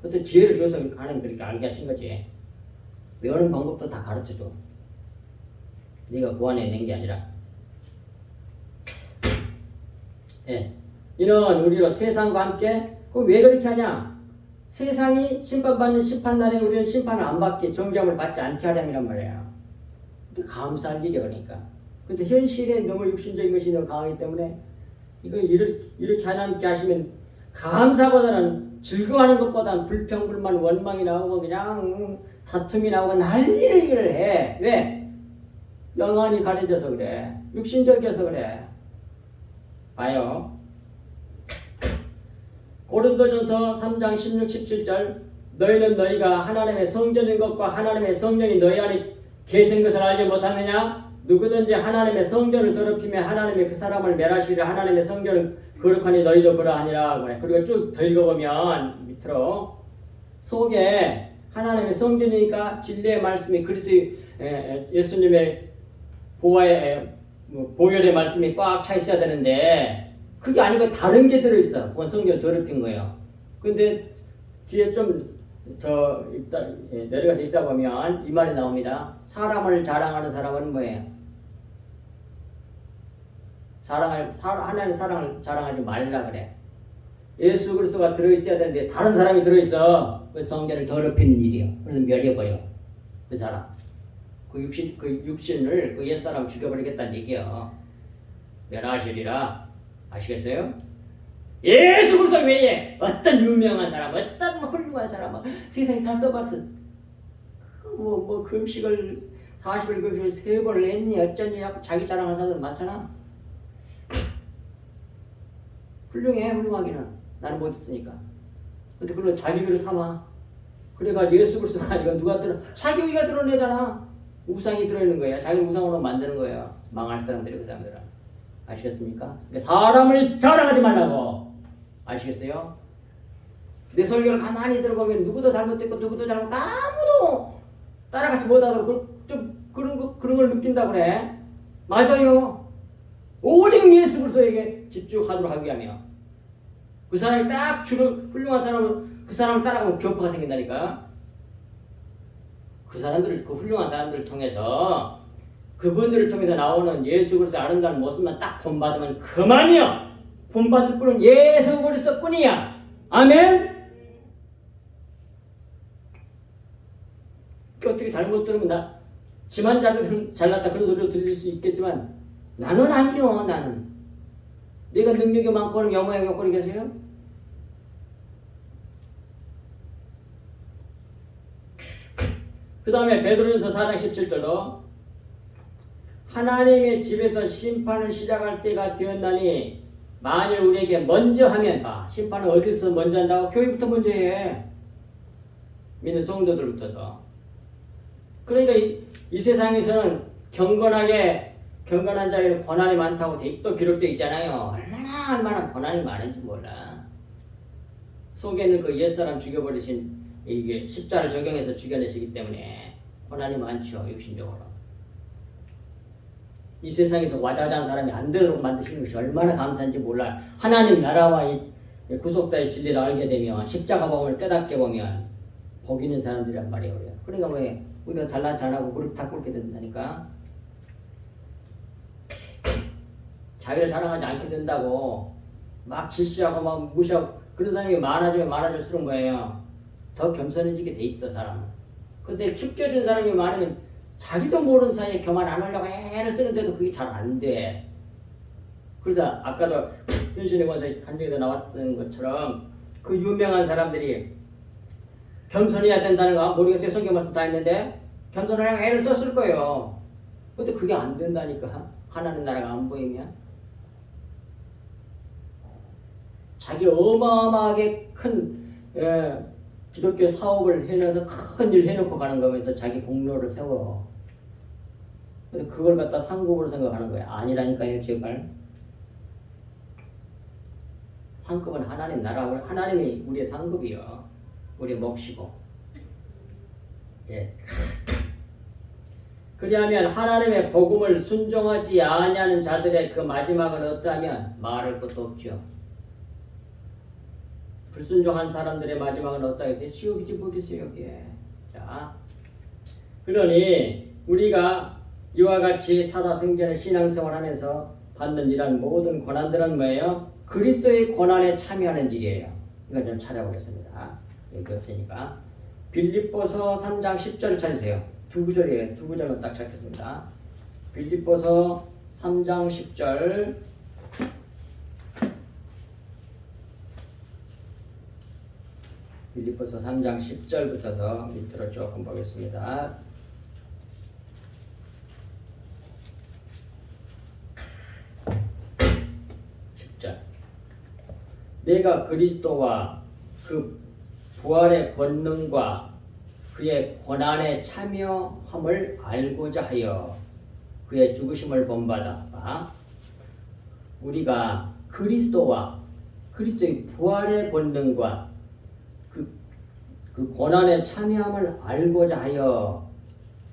그것도 지혜를 줘서 하나님 그렇게 알게 하신 거지. 외우는 방법도 다 가르쳐줘. 네가 고안해낸 게 아니라. 예. 이는 우리로 세상과 함께 그럼 왜 그렇게 하냐? 세상이 심판받는 심판날에 우리는 심판을 안 받게 정죄함을 받지 않게 하려면 말이에요. 감사할 일이야. 그러니까. 근데 현실에 너무 육신적인 것이 너무 강하기 때문에 이거 이렇게 하나님께 하시면 감사보다는 즐거워하는 것보다는 불평, 불만, 원망이 나오고 그냥 다툼이 나오고 난리를 해. 왜? 영안이 가려져서 그래. 육신적이어서 그래. 봐요. 고린도전서 3장 16, 17절 너희는 너희가 하나님의 성전인 것과 하나님의 성령이 너희 안에 계신 것을 알지 못하느냐? 누구든지 하나님의 성전을 더럽히면 하나님의 그 사람을 멸하시리라. 하나님의 성전을 거룩하니 너희도 그러하니라. 그리고 쭉 더 읽어보면 밑으로 속에 하나님의 성전이니까 진리의 말씀이 그리스도 예수님의 보혈의 말씀이 꽉 차 있어야 되는데 그게 아니고 다른 게 들어있어. 그건 성전을 더럽힌 거예요. 근데 뒤에 좀 더 내려가서 읽다 보면 이 말이 나옵니다. 사람을 자랑하는 사람은 뭐예요? 하나님의 사랑을 자랑하지 말라 그래. 예수 그리스도가 들어있어야 되는데 다른 사람이 들어있어. 그 성전을 더럽히는 일이요. 그래서 멸해버려. 그 사람. 그 육신을 그 옛사람 죽여버리겠다는 얘기요. 멸하시리라. 아시겠어요? 예수 그리스도 외에 어떤 유명한 사람, 어떤 훌륭한 사람, 세상에 다 떠봤어. 금식을 40일 금식을 3번을 했니 어쩌니 하고 자기 자랑하는 사람들 많잖아. 훌륭해. 훌륭하기는 나는 못했으니까. 근데 그걸 자기 의를 삼아. 그래가 예수 그리스도가 아니고 누가 자기 의가 드러내잖아. 우상이 들어있는 거야. 자기 우상으로 만드는 거예요. 망할 사람들이 그 사람들은. 아시겠습니까? 그러니까 사람을 자랑하지 말라고. 아시겠어요? 내 설교를 가만히 들어보면 누구도 잘못됐고 누구도 잘못 아무도 따라가지 못하도록 좀 그런 걸 느낀다고 그래. 맞아요. 오직 예수 그리스도에게 집중하도록 하기 위하며 그 사람이 딱 주는 훌륭한 사람은 그 사람을 따라가면 교파가 생긴다니까. 그 훌륭한 사람들을 통해서 그분들을 통해서 나오는 예수 그리스도의 아름다운 모습만 딱 본받으면 그만이요. 본받을 분은 예수 그리스도 뿐이야. 아멘. 어떻게 잘못 들으면 지만 잘났다 그런 소리로 들릴 수 있겠지만 나는 아니요. 나는 내가 능력이 많고 그럼 여모양 욕거리 계세요? 그 다음에 베드로전서 4장 17절로 하나님의 집에서 심판을 시작할 때가 되었나니 만일 우리에게 먼저 하면 심판을 어디서 먼저 한다고? 교회부터 먼저 해. 믿는 성도들부터서. 그러니까 이 세상에서는 경건한 자에게는 고난이 많다고 또 기록되어 있잖아요. 얼마나 고난이 많은지 몰라. 속에는 그 옛사람 죽여버리신 이게 십자를 적용해서 죽여내시기 때문에 고난이 많죠. 육신적으로. 이 세상에서 와자자한 사람이 안 되도록 만드시는 것이 얼마나 감사한지 몰라. 하나님 나라와 이 구속사의 진리를 알게 되면 십자가 복음을 깨닫게 보면 복 있는 사람들이란 말이에요. 그러니까 왜 우리가 잘나고 무릎 다 꿇게 된다니까. 자기를 자랑하지 않게 된다고 막 질시하고 막 무시하고 그런 사람이 많아지면 많아질수록 뭐예요? 더 겸손해지게 돼 있어 사람은. 근데 축겨준 사람이 많으면 자기도 모르는 사이에 교만 안 하려고 애를 쓰는데도 그게 잘 안 돼. 그래서 아까도 현신의 권사의 간증에도 나왔던 것처럼 그 유명한 사람들이 겸손해야 된다는 거 모르겠어요. 성경 말씀 다 있는데 겸손하려고 애를 썼을 거예요. 근데 그게 안 된다니까. 하나님 나라가 안 보이면. 자기 어마어마하게 큰 기독교 사업을 해놔서 큰 일 해놓고 가는 거면서 자기 공로를 세워. 근데 그걸 갖다 상급으로 생각하는 거야. 아니라니까요, 제발. 상급은 하나님 나라, 하나님이 우리의 상급이요. 우리의 몫이고. 예. 그리하면 하나님의 복음을 순종하지 아니하는 자들의 그 마지막은 어떠하면 말할 것도 없죠. 불순종한 사람들의 마지막은 어떠 했어요? 지옥이지 뭐겠어요 여기에. 자, 그러니 우리가 이와 같이 살아생전의 신앙생활하면서 받는 이런 모든 고난들은 뭐예요? 그리스도의 고난에 참여하는 일이에요. 이걸 좀 찾아보겠습니다. 여기 없으니까 빌립보서 3장 10절을 찾으세요. 두 구절이에요. 두 구절만 딱 찾겠습니다. 빌립보서 3장 10절. 빌립보서 3장 10절부터서 밑으로 조금 보겠습니다. 내가 그리스도와 그 부활의 권능과 그의 고난에 참여함을 알고자 하여 그의 죽으심을 본받아. 우리가 그리스도와 그리스도의 부활의 권능과 그 고난에 참여함을 알고자 하여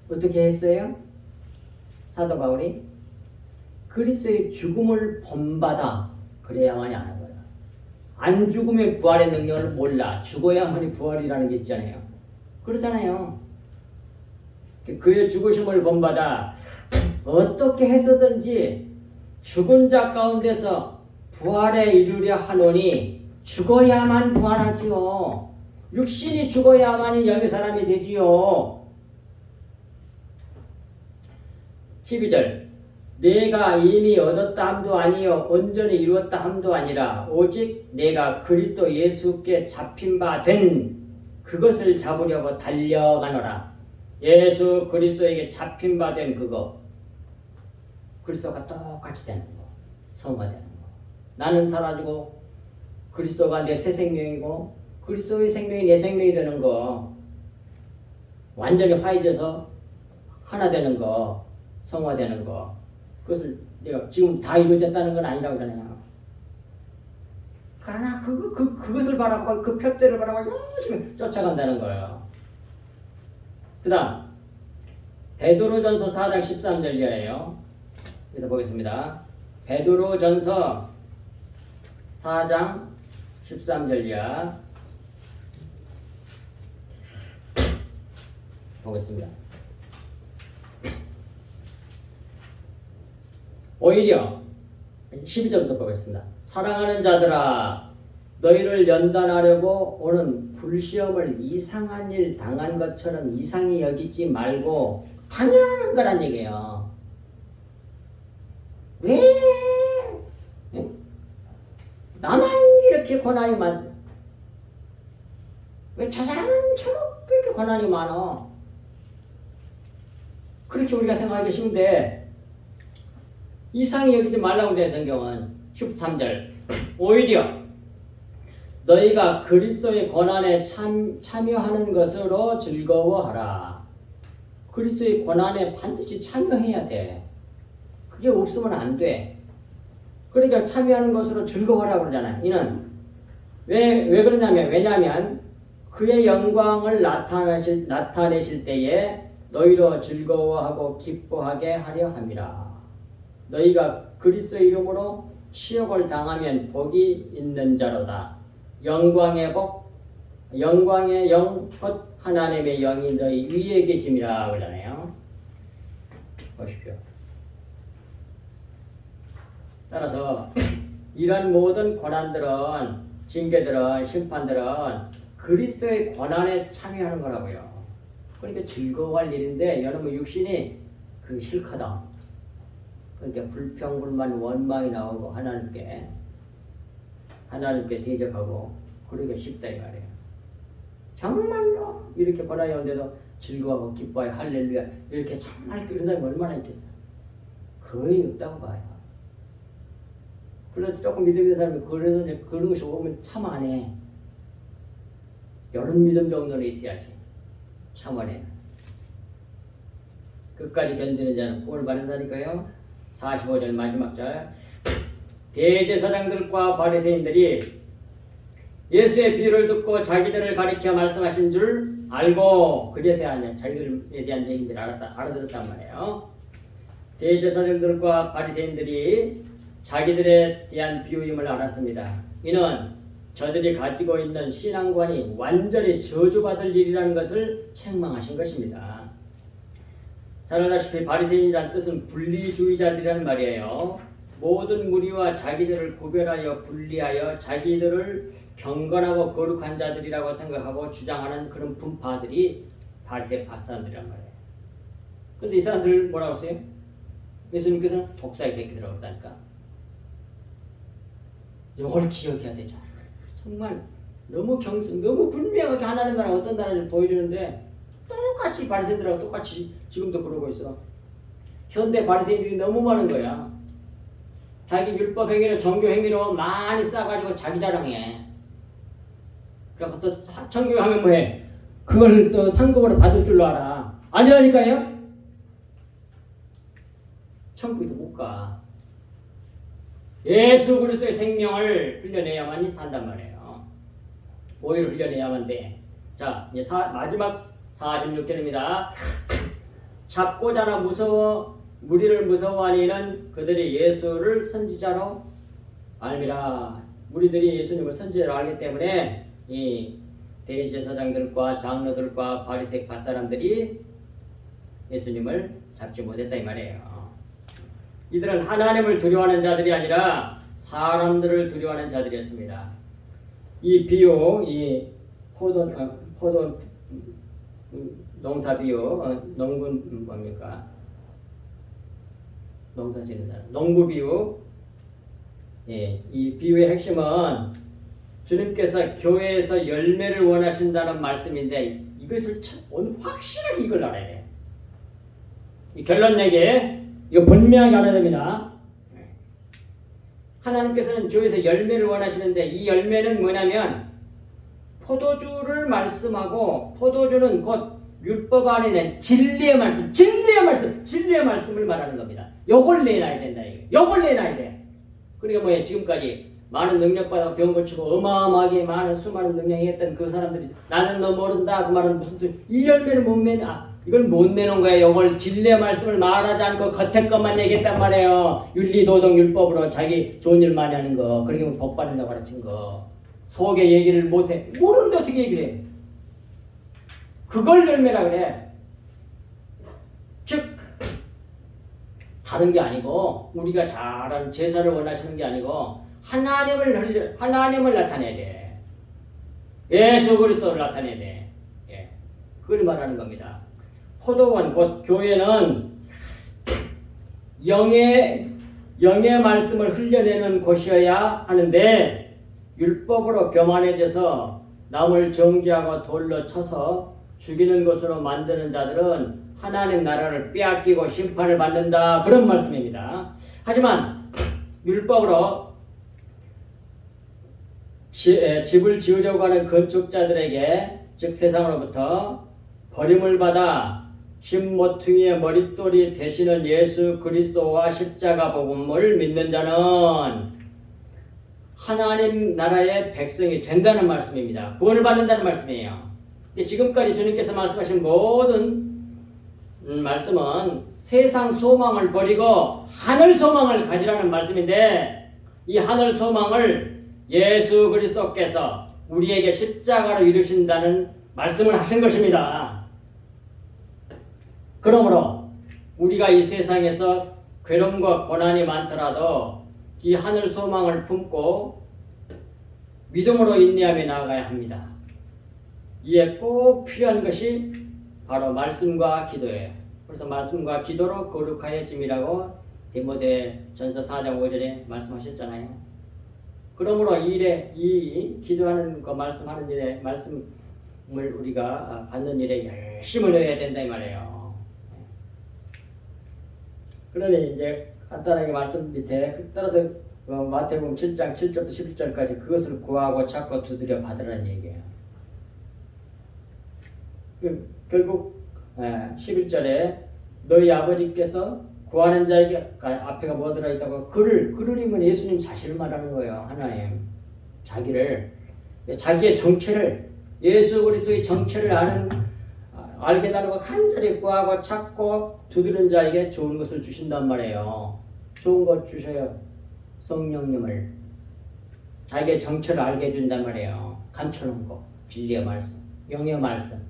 어떻게 했어요? 사도 바울이 그리스도의 죽음을 본받아 그래야만이 아는 거야. 안 죽으면 부활의 능력을 몰라. 죽어야만이 부활이라는 게 있잖아요. 그러잖아요. 그의 죽으심을 본받아 어떻게 해서든지 죽은 자 가운데서 부활에 이르려 하노니 죽어야만 부활하지요. 육신이 죽어야만이 영의 사람이 되지요. 12절 내가 이미 얻었다 함도 아니요 온전히 이루었다 함도 아니라 오직 내가 그리스도 예수께 잡힌 바 된 그것을 잡으려고 달려가노라. 예수 그리스도에게 잡힌 바 된 그거. 그리스도가 똑같이 되는 거. 성화되는 거. 나는 사라지고 그리스도가 내 새 생명이고 그리스도의 생명이 내 생명이 되는 거. 완전히 화해져서 하나 되는 거. 성화되는 거. 그것을 내가 지금 다 이루어졌다는 건 아니라고 그러잖아요. 그러나 그것을 바라고 그 표대를 바라고 열심히 쫓아간다는 거예요. 그 다음 베드로전서 4장 13절이에요. 여기서 보겠습니다. 베드로전서 4장 13절이야. 보겠습니다. 오히려 12절부터 보겠습니다. 사랑하는 자들아 너희를 연단하려고 오는 불시험을 이상한 일 당한 것처럼 이상히 여기지 말고 당연한 거란 얘기예요. 왜? 예? 나만 이렇게 고난이 많아? 왜 저 사람은 저렇게 고난이 많아? 그렇게 우리가 생각하기 쉬운데 이상히 여기지 말라고 그래 성경은 13절 오히려 너희가 그리스도의 고난에 참여하는 것으로 즐거워하라. 그리스도의 고난에 반드시 참여해야 돼. 그게 없으면 안 돼. 그러니까 참여하는 것으로 즐거워하라고 그러잖아. 이는 왜 그러냐면 왜냐하면 그의 영광을 나타내실 때에 너희로 즐거워하고 기뻐하게 하려 함이라. 너희가 그리스도의 이름으로 치욕을 당하면 복이 있는 자로다. 영광의 복, 영광의 영, 곧 하나님의 영이 너희 위에 계심이라 그러잖아요. 보십시오. 따라서 이런 모든 고난들은, 징계들은, 심판들은 그리스도의 고난에 참여하는 거라고요. 그러니까 즐거워할 일인데 여러분 육신이 그 싫거든. 그러니까 불평불만 원망이 나오고 하나님께 대적하고 그러기가 쉽다 이 말이에요. 정말로 이렇게 고난이 오는데도 즐거워하고 기뻐하고 할렐루야 이렇게 정말 그런 사람이 얼마나 있겠어요. 거의 없다고 봐요. 그래도 조금 믿음 있는 사람이 그래서 이제 그런 것이 오면 참 안 해. 이런 믿음 정도는 있어야지. 참 안 해. 끝까지 견디는 자는 복을 받는다니까요. 45절 마지막 절. 대제사장들과 바리새인들이 예수의 비유를 듣고 자기들을 가리켜 말씀하신 줄 알고 그제서야 자기들에 대한 얘기를 알아들었단 말이에요. 대제사장들과 바리새인들이 자기들에 대한 비유임을 알았습니다. 이는 저들이 가지고 있는 신앙관이 완전히 저주받을 일이라는 것을 책망하신 것입니다. 잘 알다시피 바리새인이란 뜻은 분리주의자들이란 말이에요. 모든 무리와 자기들을 구별하여 분리하여 자기들을 경건하고 거룩한 자들이라고 생각하고 주장하는 그런 분파들이 바리새파 사람들이란 말이에요. 그런데 이 사람들 뭐라고 했어요? 예수님께서는 독사의 새끼들이라고 했다니까. 이걸 기억해야 되죠. 정말 너무 너무 분명하게 하나님 나라 어떤 나라를 보여주는데 똑같이 바리새인들하고 똑같이 지금도 그러고 있어. 현대 바리새인들이 너무 많은 거야. 자기 율법 행위로 종교 행위로 많이 쌓아가지고 자기 자랑해. 그래서 또 청교하면 뭐해? 그걸 또 상급으로 받을 줄로 알아. 아니라니까요? 천국에도 못 가. 예수 그리스도의 생명을 흘려내야만이 산단 말이에요. 오히려 흘려내야만 돼. 자, 이제 마지막 46절입니다. 잡고자나 무리를 무서워하니 이는 그들이 예수를 선지자로 알미라. 무리들이 예수님을 선지자로 알기 때문에 이 대제사장들과 장로들과 바리새파 사람들이 예수님을 잡지 못했다 이 말이에요. 이들은 하나님을 두려워하는 자들이 아니라 사람들을 두려워하는 자들이었습니다. 이 비유, 이 포도 농사 비유, 농군 뭡니까? 농사 짓는 사람. 농부 비유. 예, 이 비유의 핵심은 주님께서 교회에서 열매를 원하신다는 말씀인데 이것을 오늘 확실하게 이걸 알아야 돼요. 이 결론 얘기 이거 분명하게 알아야 됩니다. 하나님께서는 교회에서 열매를 원하시는데 이 열매는 뭐냐면 포도주를 말씀하고 포도주는 곧 율법 안에는 진리의 말씀을 말하는 겁니다. 요걸 내놔야 된다. 요걸 내놔야 돼. 그러니까 뭐예요? 지금까지 많은 능력받아 병 고치고 어마어마하게 많은 수많은 능력이 했던 그 사람들이 나는 너 모른다 그 말은 무슨 뜻? 이 열매를 못 내냐? 이걸 못 내는 거예요. 이걸 진리의 말씀을 말하지 않고 겉에 것만 얘기했단 말이에요. 윤리도덕 율법으로 자기 좋은 일 많이 하는 거. 그러게 복 받는다고 가르친 거. 속에 얘기를 못해. 모르는데 어떻게 얘기를 해? 그걸 열매라 그래. 즉 다른 게 아니고 우리가 잘하는 제사를 원하시는 게 아니고 하나님을 나타내야 돼. 예수 그리스도를 나타내야 돼. 예. 그걸 말하는 겁니다. 포도원 곧 교회는 영의 말씀을 흘려내는 곳이어야 하는데 율법으로 교만해져서 남을 정죄하고 돌로 쳐서 죽이는 것으로 만드는 자들은 하나님 나라를 빼앗기고 심판을 받는다. 그런 말씀입니다. 하지만 율법으로 집을 지으려고 하는 건축자들에게 즉 세상으로부터 버림을 받아 쥐모퉁이의 머릿돌이 되시는 예수 그리스도와 십자가 복음을 믿는 자는 하나님 나라의 백성이 된다는 말씀입니다. 구원을 받는다는 말씀이에요. 지금까지 주님께서 말씀하신 모든 말씀은 세상 소망을 버리고 하늘 소망을 가지라는 말씀인데 이 하늘 소망을 예수 그리스도께서 우리에게 십자가로 이루신다는 말씀을 하신 것입니다. 그러므로 우리가 이 세상에서 괴로움과 고난이 많더라도 이 하늘 소망을 품고 믿음으로 인내하며 나아가야 합니다. 이에 꼭 필요한 것이 바로 말씀과 기도예요. 그래서 말씀과 기도로 거룩하여짐이라고 디모데전서 4장 5절에 말씀하셨잖아요. 그러므로 이 기도하는 거 말씀하는 일에 말씀을 우리가 받는 일에 열심을 넣어야 된다 이 말이에요. 그러니 이제 간단하게 말씀 밑에 따라서 마태복음 7장 7절부터 11절까지 그것을 구하고 찾고 두드려 받으라는 얘기예요. 결국 11절에 너희 아버지께서 구하는 자에게 앞에가 뭐 들어있다고 그르리면 예수님 자신을 말하는 거예요. 하나님 자기의 정체를 예수 그리스도의 정체를 알게 달라고 간절히 구하고 찾고 두드리는 자에게 좋은 것을 주신단 말이에요. 좋은 것 주셔요. 성령님을 자기의 정체를 알게 해준단 말이에요. 감춰놓은 거 진리의 말씀, 영의 말씀,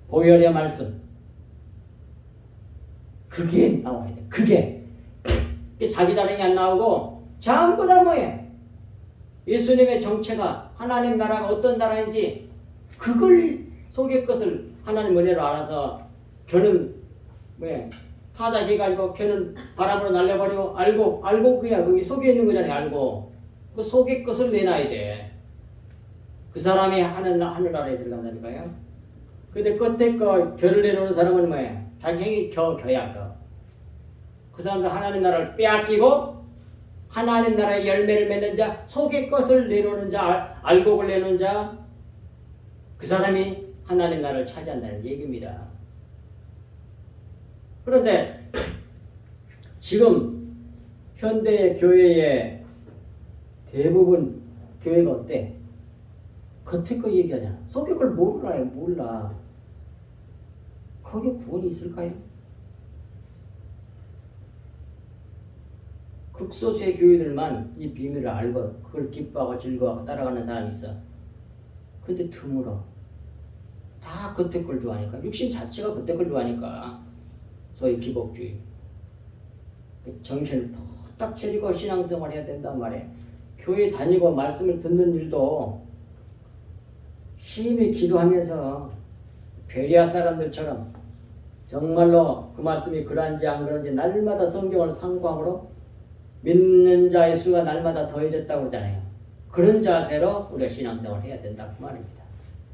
보혈의 말씀 그게 나와야 돼. 그게 자기 자랑이 안 나오고 전부 다 뭐예요? 예수님의 정체가 하나님 나라가 어떤 나라인지 그걸 속의 것을 하나님 은혜로 알아서 걔는 타작해가지고 걔는 바람으로 날려버리고 알고 그야 거기 속에 있는 거잖아요. 알고 그 속의 것을 내놔야 돼. 그 사람이 하늘나라에 들어간다니까요. 근데 끝에 거 결을 내놓는 사람은 뭐예요? 자기 행위 겨야. 그 사람들 하나님 나라를 빼앗기고 하나님 나라의 열매를 맺는 자, 속의 것을 내놓는 자, 알곡을 내놓는 자, 그 사람이 하나님 나라를 차지한다는 얘기입니다. 그런데 지금 현대 교회의 대부분 교회가 어때? 겉에 거 얘기하잖아. 속의 걸 몰라. 거기에 구원이 있을까요? 극소수의 교회들만 이 비밀을 알고 그걸 기뻐하고 즐거워하고 따라가는 사람이 있어. 근데 드물어. 다 겉에 걸 좋아하니까. 육신 자체가 겉에 걸 좋아하니까. 소위 기복주의. 정신을 딱 차리고 신앙생활 해야 된단 말이에요. 교회 다니고 말씀을 듣는 일도 심히 기도하면서 베리아 사람들처럼 정말로 그 말씀이 그런지 안 그런지 날마다 성경을 상고함으로 믿는 자의 수가 날마다 더해졌다고 그러잖아요. 그런 자세로 우리가 신앙생활을 해야 된다 그 말입니다.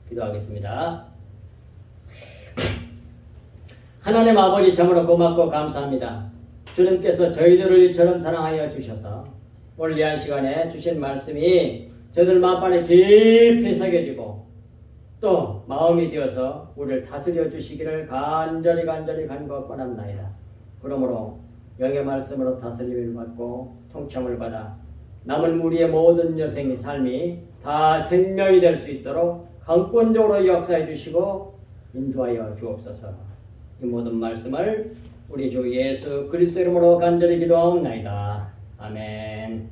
기도하겠습니다. 하나님 아버지 참으로 고맙고 감사합니다. 주님께서 저희들을 이처럼 사랑하여 주셔서 오늘 이 한 시간에 주신 말씀이 저희들 마음판에 깊이 새겨지고 또 마음이 되어서 우리를 다스려 주시기를 간절히 간구하옵나이다. 그러므로 영의 말씀으로 다스림을 받고 통참을 받아 남은 우리의 모든 여생의 삶이 다 생명이 될 수 있도록 강권적으로 역사해 주시고 인도하여 주옵소서. 이 모든 말씀을 우리 주 예수 그리스도 이름으로 간절히 기도하옵나이다. 아멘.